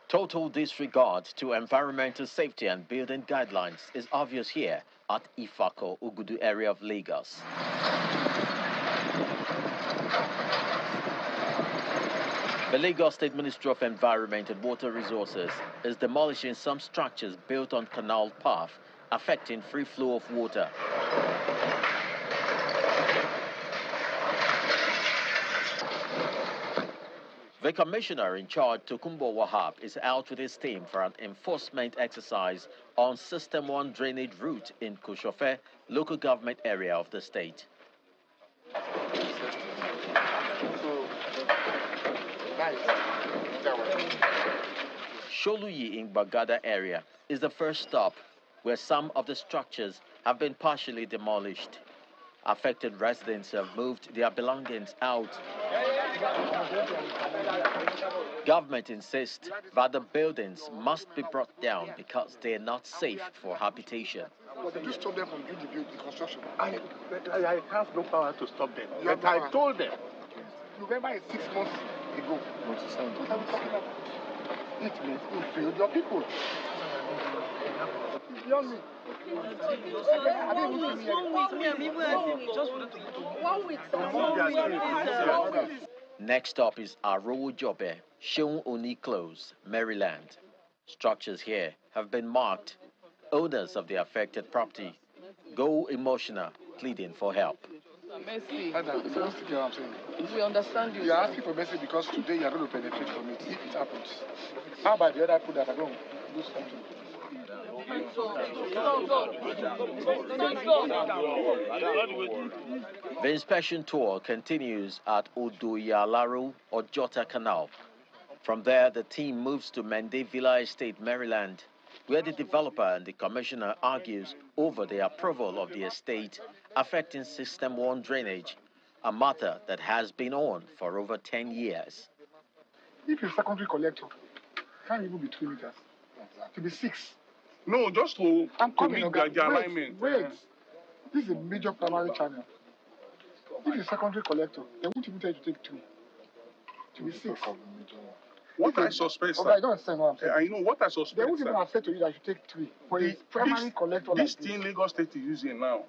Total disregard to environmental safety and building guidelines is obvious here at Ifako, Ugudu area of Lagos. The Lagos State Ministry of Environment and Water Resources is demolishing some structures built on canal path, affecting free flow of water. The commissioner in charge, Tokunbo Wahab, is out with his team for an enforcement exercise on System 1 drainage route in Kushofe, local government area of the state. Sholuyi in Bagada area is the first stop where some of the structures have been partially demolished. Affected residents have moved their belongings out. Government insists that the buildings must be brought down because they are not safe for habitation. But you stop them from doing the construction. I have no power to stop them. But I told them. November is 6 months ago. What are we talking about? It means you failed your people. Beyond me. Next up is Arowo Jobe, Sheung Oni Close, Maryland. Structures here have been marked. Owners of the affected property go emotional, pleading for help. Mercy. We understand you. You are asking for mercy because today you are going to benefit from it if it happens. How about the other people that are going to do something? The inspection tour continues at Odoyalaro or Jota Canal. From there, the team moves to Mende Villa Estate, Maryland, where the developer and the commissioner argues over the approval of the estate affecting System 1 drainage, a matter that has been on for over 10 years. If you're secondary collector, can't even be 3 meters. To be 6. No, just to coming the alignment. Wait. This is a major primary channel. If you're secondary collector, they won't even tell you to take 2. To be 6. What I suspect, I don't understand what I'm saying. I know what I suspect. They won't even have said to you that you take 3. For a primary collector this like thing Lagos State is using now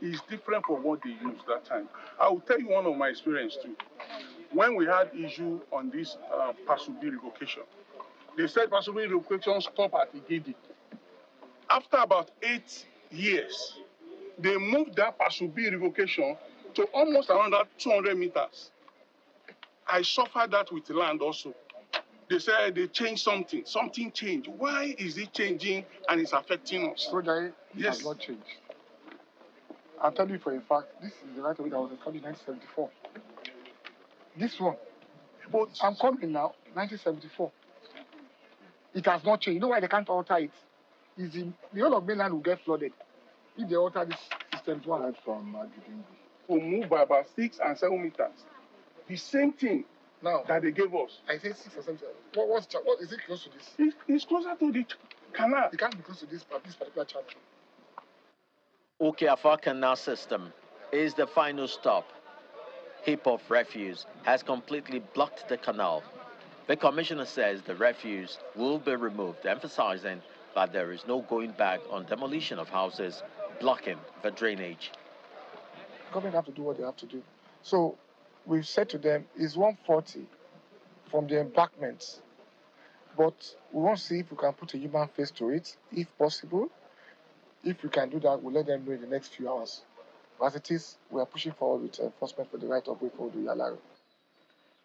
is different from what they used that time. I will tell you one of my experience too. When we had issue on this Pasubi revocation, they said Pasubi revocation stop at Igidi. After about 8 years, they moved that Pasubi revocation to almost around 200 meters. I suffered that with land also. They said they changed something. Something changed. Why is it changing and it's affecting us? So that it has not changed. I'll tell you for a fact, this is the right of way that was recorded in 1974. This one. But I'm coming now, 1974. It has not changed. You know why they can't alter it? The whole of mainland will get flooded if they alter this system to one. From will move by about 6 and 7 meters. The same thing now that they gave us. I say 6 or 7 meters. What is it close to this? It's closer to the canal. It can't be close to this particular channel. Okeafa Canal System is the final stop. Heap of refuse has completely blocked the canal. The commissioner says the refuse will be removed, emphasizing that there is no going back on demolition of houses, blocking the drainage. Government have to do what they have to do. So we've said to them, it's 140 from the embankments. But we want to see if we can put a human face to it, if possible. If we can do that, we'll let them know in the next few hours. As it is, we are pushing forward with enforcement for the right of way for Odoyalaro.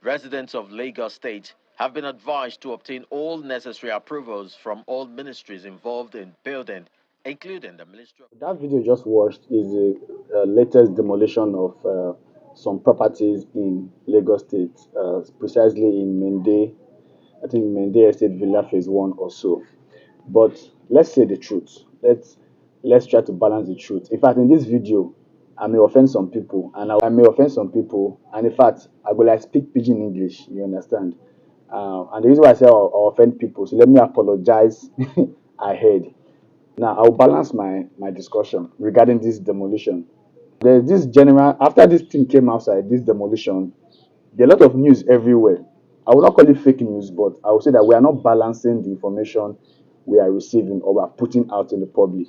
Residents of Lagos State have been advised to obtain all necessary approvals from all ministries involved in building, including the Ministry of... That video you just watched is the latest demolition of some properties in Lagos State, precisely in Mende, I think Mende Estate Villa Phase 1 or so. But let's say the truth. Let's try to balance the truth. In fact, in this video, I may offend some people, and in fact, I will speak pidgin English, you understand? And the reason why I say I'll offend people, so let me apologize ahead. Now, I'll balance my discussion regarding this demolition. There's this general, after this thing came outside, this demolition, there are a lot of news everywhere. I will not call it fake news, but I will say that we are not balancing the information we are receiving or we are putting out in the public.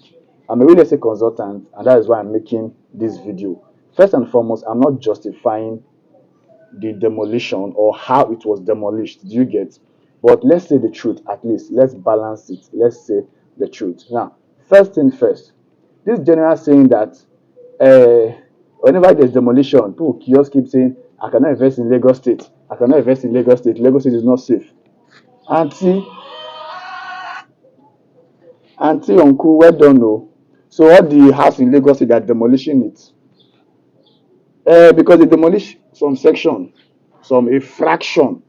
I'm a real estate consultant, and that is why I'm making this video. First and foremost, I'm not justifying the demolition or how it was demolished. Do you get? But let's say the truth at least. Let's balance it. Let's say the truth. Now, first thing first, this general saying that whenever there's demolition, people just keep saying, I cannot invest in Lagos State. I cannot invest in Lagos State. Lagos State is not safe. Auntie, uncle, well done, no. So all the house in Lagos State, they're demolishing it. Because they demolish some section, a fraction.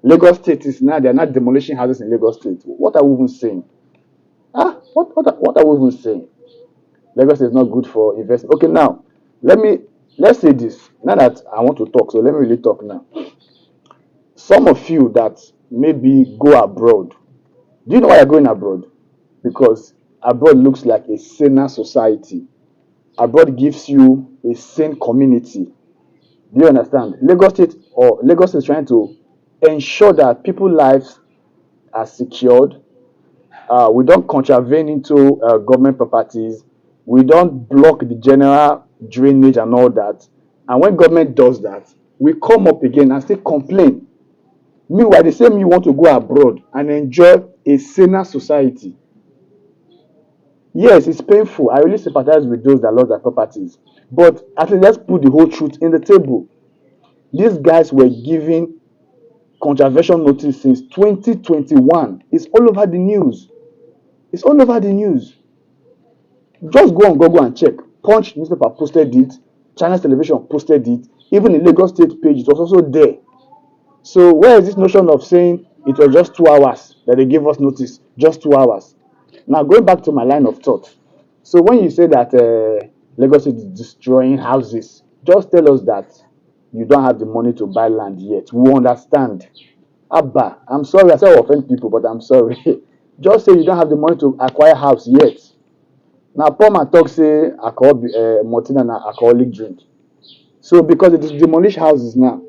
Lagos State is now, they're not demolishing houses in Lagos State. What are we even saying? What are we even saying? Lagos State is not good for investment. Okay, now, let's say this. Now that I want to talk, so let me really talk now. Some of you that maybe go abroad, do you know why you're going abroad? Because abroad looks like a saner society. Abroad gives you a sane community. Do you understand? Lagos State is trying to ensure that people's lives are secured. We don't contravene into government properties. We don't block the general drainage and all that. And when government does that, we come up again and still complain. Meanwhile, the same you want to go abroad and enjoy a saner society. Yes, it's painful. I really sympathize with those that lost their properties. But at least let's put the whole truth in the table. These guys were giving contravention notice since 2021. It's all over the news. It's all over the news. Just go on Google and check. Punch newspaper posted it. China's television posted it. Even the Lagos State page, it was also there. So where is this notion of saying it was just 2 hours that they gave us notice? Just 2 hours. Now going back to my line of thought. So when you say that Lagos State is destroying houses, just tell us that you don't have the money to buy land yet. We understand. Abba, I'm sorry, I said I offend people, but I'm sorry. Just say you don't have the money to acquire house yet. Now, poor man talk say alcohol, Martina and alcoholic drink. So because it is demolished houses now,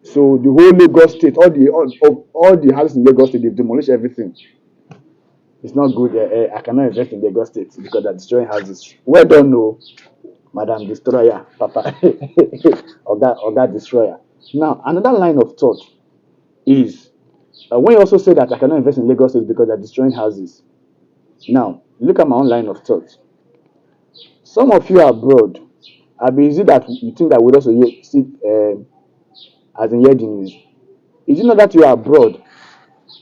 so the whole Lagos State, all the houses in Lagos State, they've demolished everything. It's not good. I cannot invest in Lagos State because they're destroying houses. Well done, no, Madam Destroyer, Papa, or that Destroyer. Now, another line of thought is when you also say that I cannot invest in Lagos State because they're destroying houses. Now, look at my own line of thought. Some of you are abroad. Is it that you think that we also sit as in hear the news? Is it not that you are abroad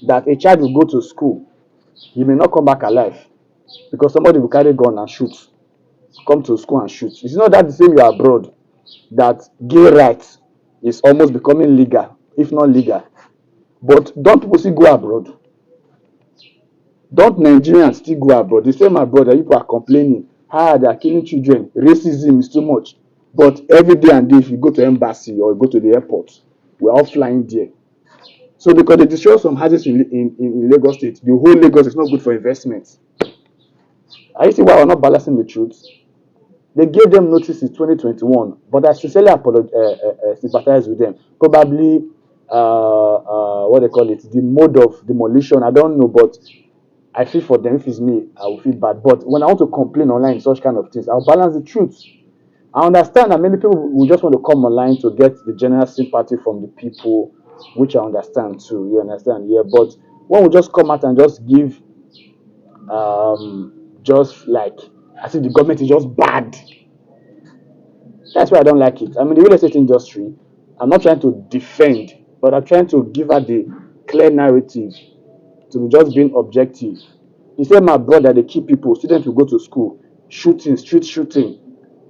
that a child will go to school, he may not come back alive because somebody will carry a gun and shoot, come to school and shoot? Is it not that the same you are abroad that gay rights is almost becoming legal, if not legal? But don't people still go abroad? Don't Nigerians still go abroad? The same abroad that people are complaining, they are killing children, racism is too much. But every day and day, if you go to embassy or go to the airport, we're all flying there. So because they destroy some houses in Lagos State, the whole Lagos is not good for investment. Are you see why we're not balancing the truth? They gave them notice in 2021, but I sincerely sympathize with them. Probably, what they call it, the mode of demolition, I don't know, but I feel for them. If it's me, I will feel bad. But when I want to complain online, such kind of things, I'll balance the truth. I understand that many people will just want to come online to get the general sympathy from the people, which I understand too. You understand? Yeah. But when we just come out and just give, just like, I think the government is just bad. That's why I don't like it. The real estate industry, I'm not trying to defend, but I'm trying to give her the clear narrative to be just being objective. You say my brother, they keep people, students will go to school, shooting, street shooting.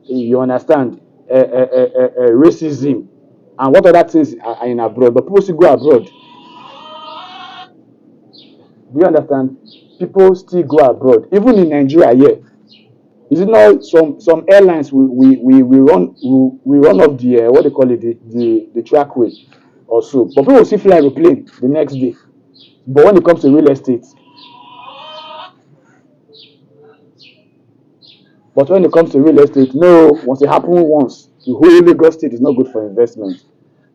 You understand? Racism and what other things are in abroad, but people still go abroad. Do you understand? People still go abroad, even in Nigeria. Yeah, is it not some airlines we run off the what they call it, the trackway or so, but people still fly aeroplane the next day. But when it comes to real estate, no, once it happens once, the whole Lagos State is not good for investment.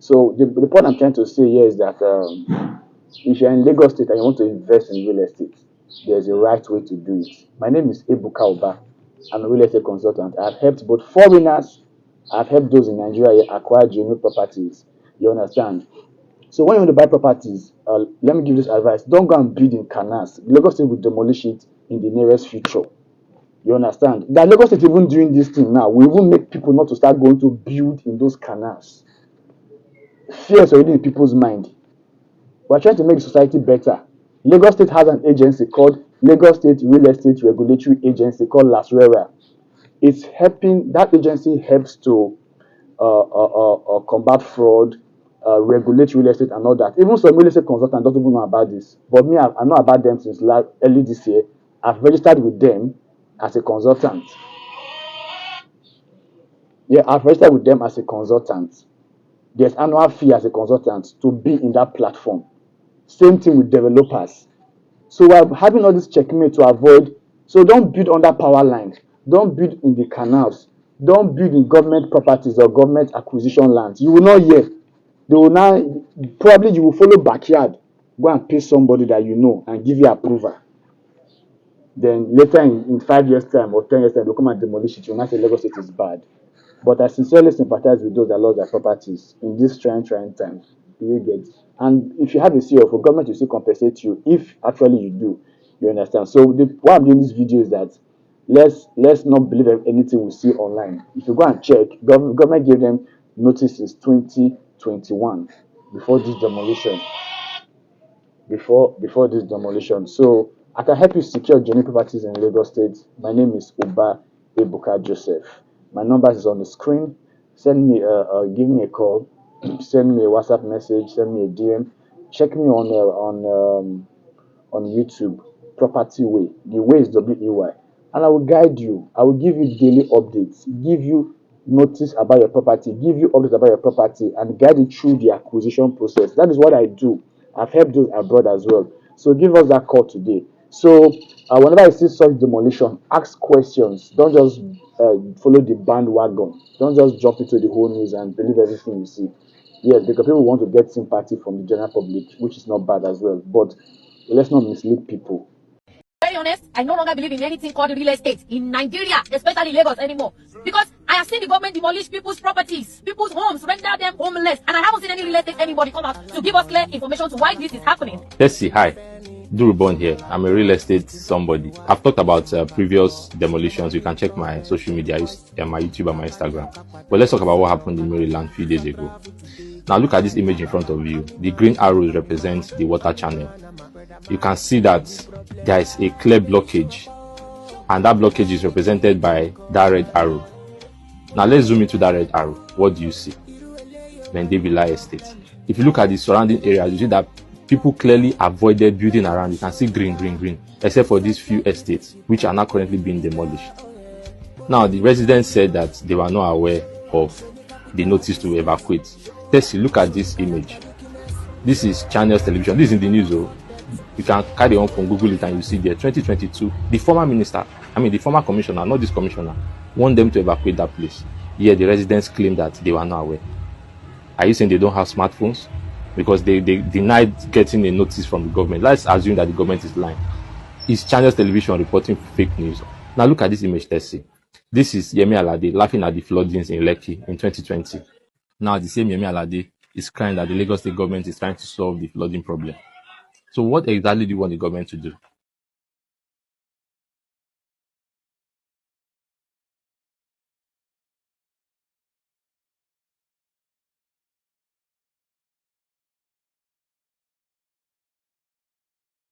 So the point I'm trying to say here is that if you're in Lagos State and you want to invest in real estate, there's a right way to do it. My name is Ebuka Oba. I'm a real estate consultant. I've helped both foreigners, I've helped those in Nigeria acquire genuine properties. You understand? So when you want to buy properties, let me give this advice. Don't go and build in canals. Lagos State will demolish it in the nearest future. You understand? That Lagos State even doing this thing now will even make people not to start going to build in those canals. Fear is already in people's mind. We're trying to make society better. Lagos State has an agency called Lagos State Real Estate Regulatory Agency called LASRERA. It's helping, that agency helps to combat fraud, regulate real estate and all that. Even some real estate consultants don't even know about this. But me, I know about them since early this year. I've registered with them as a consultant. Yeah, I've registered with them as a consultant. There's annual fee as a consultant to be in that platform. Same thing with developers. So we're having all this checkmate to avoid. So don't build under power lines. Don't build in the canals. Don't build in government properties or government acquisition lands. You will not hear. They will now, probably you will follow backyard. Go and pay somebody that you know and give you approval. Then later in 5 years' time or 10 years' time, they'll come and demolish it. You'll not say Lagos State is bad. But I sincerely sympathize with those that lost their properties in these trying times. You get. And if you have a CFO, government will still compensate you if actually you do. You understand? So why I'm doing this video is that let's not believe anything we see online. If you go and check, government gave them notice since 2021 before this demolition. Before this demolition. So I can help you secure genuine properties in Lagos State. My name is Uba Ebuka Joseph. My number is on the screen. Send me give me a call, send me a WhatsApp message, send me a DM. Check me on YouTube, Propertyway. The way is WEY, and I will guide you. I will give you daily updates, give you notice about your property, give you updates about your property, and guide you through the acquisition process. That is what I do. I've helped those abroad as well. So give us that call today. So whenever I see such demolition, ask questions. Don't just follow the bandwagon. Don't just jump into the whole news and believe everything you see. Yes, because people want to get sympathy from the general public, which is not bad as well. But let's not mislead people. Very honest, I no longer believe in anything called real estate in Nigeria, especially Lagos anymore. Because I have seen the government demolish people's properties, people's homes, render them homeless, and I haven't seen any real estate anybody come out to give us clear information to why this is happening. Let's see. Hi, Durubon here. I'm a real estate somebody. I've talked about previous demolitions. You can check my social media, my YouTube and my Instagram. But let's talk about what happened in Maryland a few days ago. Now look at this image in front of you. The green arrows represent the water channel. You can see that there is a clear blockage, and that blockage is represented by that red arrow. Now let's zoom into that red arrow. What do you see? Mende Villa Estate. If you look at the surrounding areas, you see that people clearly avoided building around. You can see green, except for these few estates, which are now currently being demolished. Now, the residents said that they were not aware of the notice to evacuate. Let's see, look at this image. This is Channels Television. This is in the news, though. You can carry on from Google it and you see there, 2022, the former commissioner, not this commissioner, want them to evacuate that place. Yet the residents claim that they were not aware. Are you saying they don't have smartphones? Because they denied getting a notice from the government. Let's assume that the government is lying. Is Channels Television reporting fake news? Now look at this image, let's see. This is Yemi Alade laughing at the floodings in Lekki in 2020. Now the same Yemi Alade is crying that the Lagos State government is trying to solve the flooding problem. So what exactly do you want the government to do?